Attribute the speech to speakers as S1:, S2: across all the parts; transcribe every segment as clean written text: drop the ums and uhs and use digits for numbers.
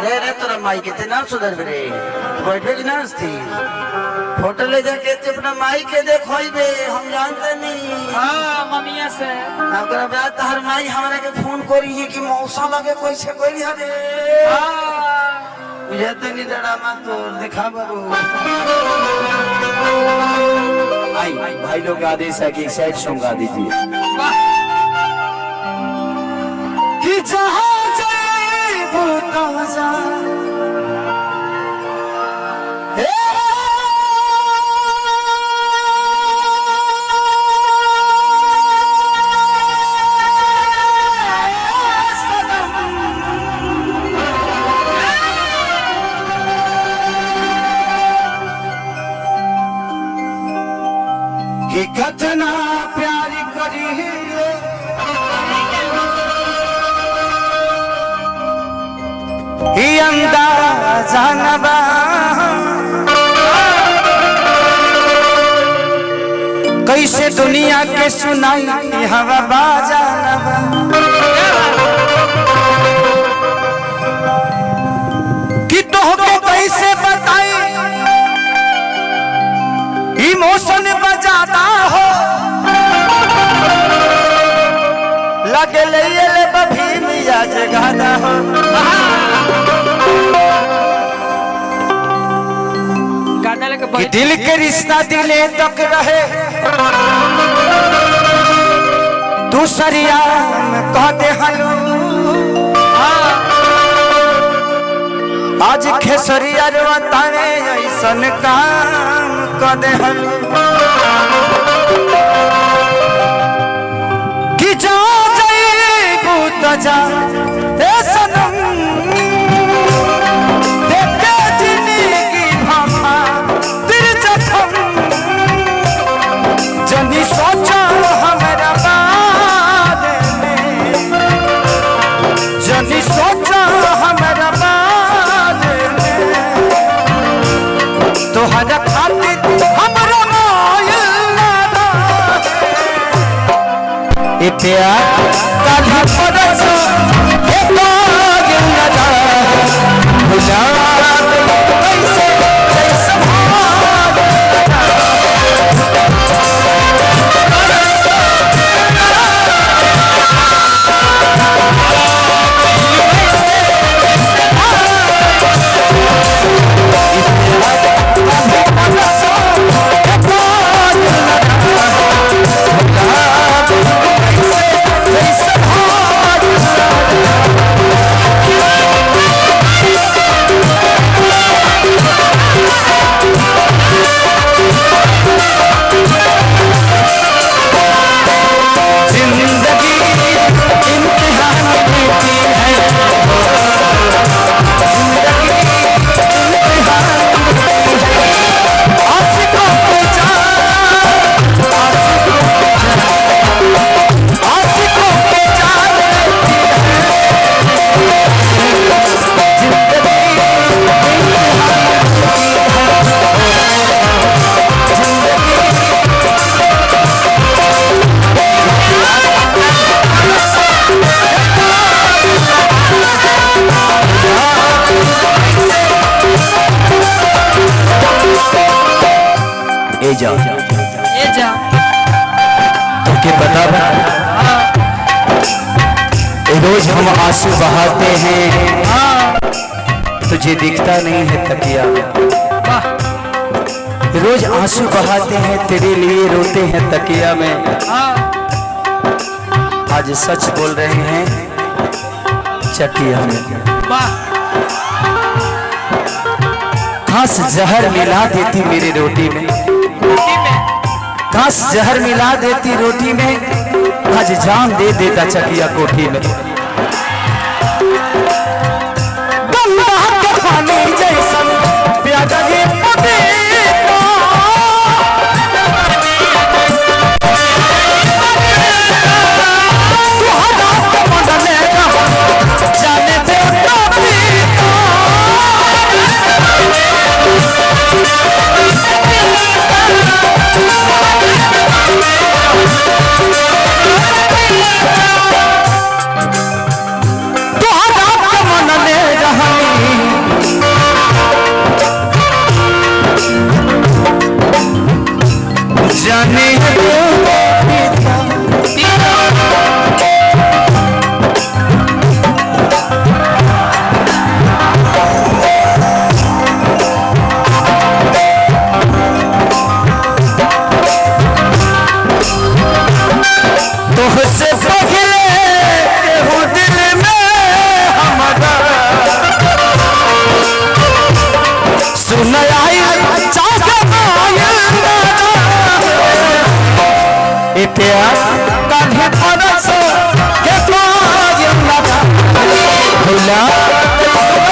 S1: रे रे तोरा माई के ते ना सुधर रे बैठे कि ना थी फोटो ले जाके अपना माई के देखोइबे हम जानते नहीं।
S2: हां मम्मिया से
S1: ओकरा बाद तहर माई हमरा के फोन करी है कि मौसा लगे कैसे कोई हरे।
S2: हां
S1: मुझे तो नहीं डरामा तो दिखा बाबू। आई भाई लोग का आदेश है कि साइड सॉन्ग गा दीजिए। कि जहां जाए वो तो जा कि कतना प्यार करी ही अंदाजा नबा कैसे दुनिया के सुनाई हवा बाजा नबा कि तोहके कैसे बताई इमोशन बजाता हो लगे ले बभी मिया जगाता हो।
S2: गाना लगे
S1: कि दिल के रिश्ता दिले तक रहे दूसरिया में कहते हलू आज खेसरिया तारे ऐसन काम कदे हलू कि जा जाइबू तो जा ए सनम देखे जिंदगी भामा तेरे जखम जनी सोचा हमरा बारे में जनी सोचा हमरा बारे में तोहरा खातिर हमरा ये प्यार काली परसो ये पागल न जा भुला कैसे कैसे
S2: ये जा
S1: तुमके पता रोज हम आंसू बहाते हैं तुझे दिखता नहीं है तकिया रोज आंसू बहाते हैं तेरे लिए रोते हैं तकिया में आज सच बोल रहे हैं चकिया में खास जहर मिला देती मेरी रोटी में खास जहर मिला देती रोटी में आज जान दे देता चकिया कोठी में पानी जैसन प्यादा ये पते जाने दे प्यार काहे परसो के काज लगा भुला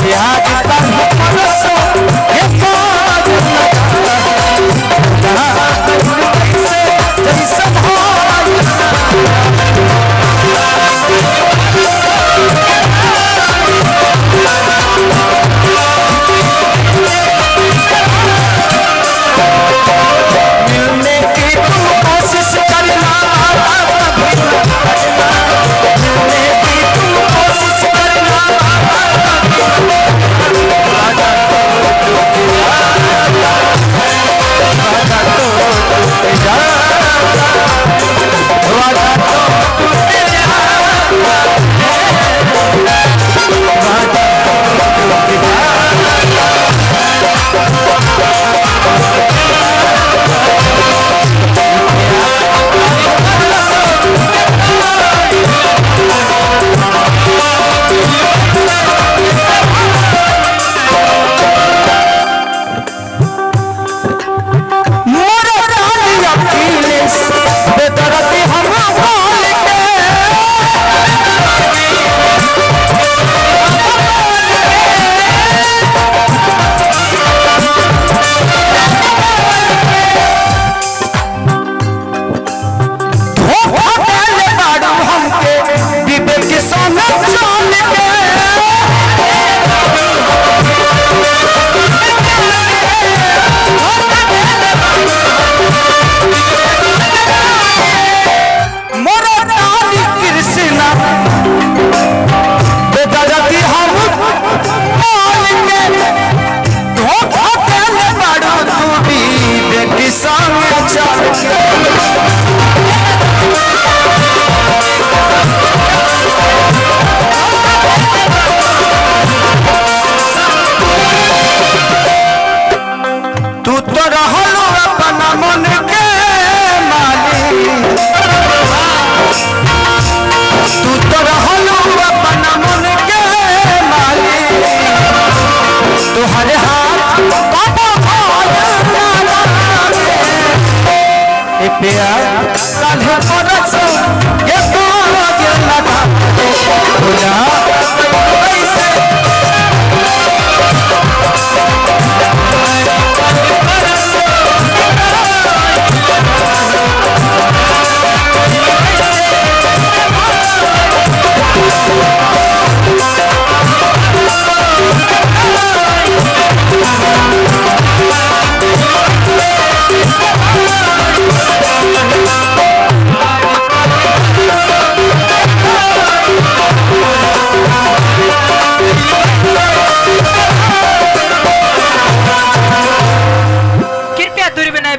S1: प्यार काहे परसो के काज लगा भुला कैसे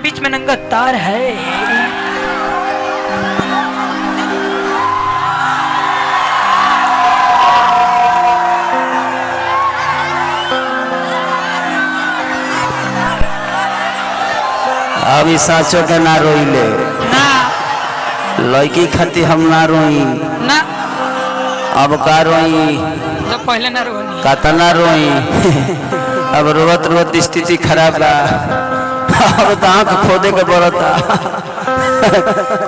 S2: बीच में नंगा तार है।
S1: अभी साँचो के ना रोइले
S2: ना
S1: लड़की खाती हम ना रोई
S2: ना
S1: अब का रोई
S2: तो पहले ना रोनी
S1: कतना रोई अब रोवत रोवत स्थिति खराब बा अब तो आँख खोदे के पड़ता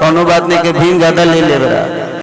S1: कोनो बात नहीं के भीम ज्यादा ले ले बरा।